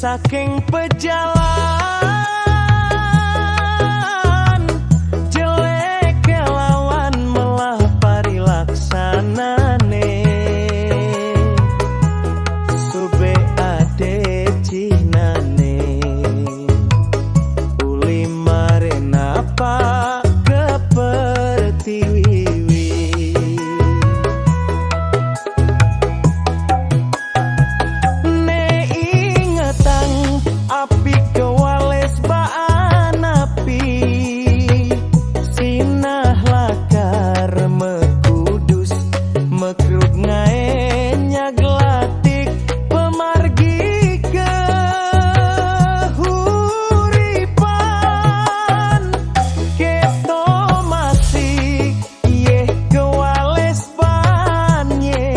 Saking pejalan jelek kelawan melah parilaksanane sube ade cinane uli mare napa kepertiwi api kewales baan api sinah lakar mekudus mekrut ngae nyaglatik pemargi kehuripan keto masih yeh kewales baanye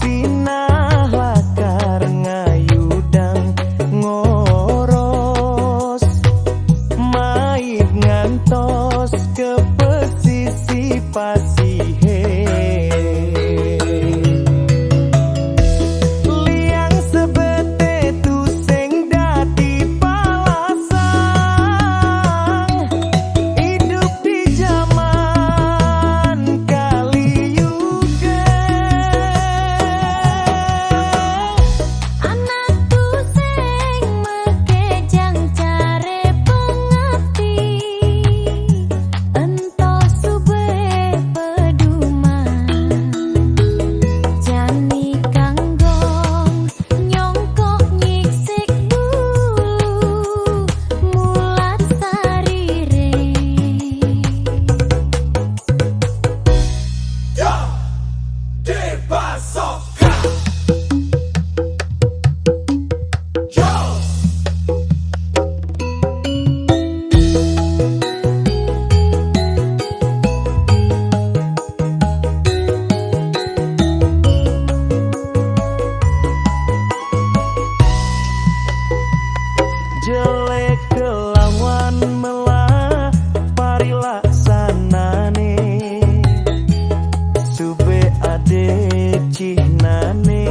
sinah lakar ngayudang ngoros main ngantos ke pesisi pasihe liang sebete tu sing dadi palasang hidup di zaman kali yuga anak tu sing mekejang care pengati ento sube peduman jani kanggong nyongkok nyiksik bulu mulat sarire jelek kelawan melah parilaksanane sube ade cihnane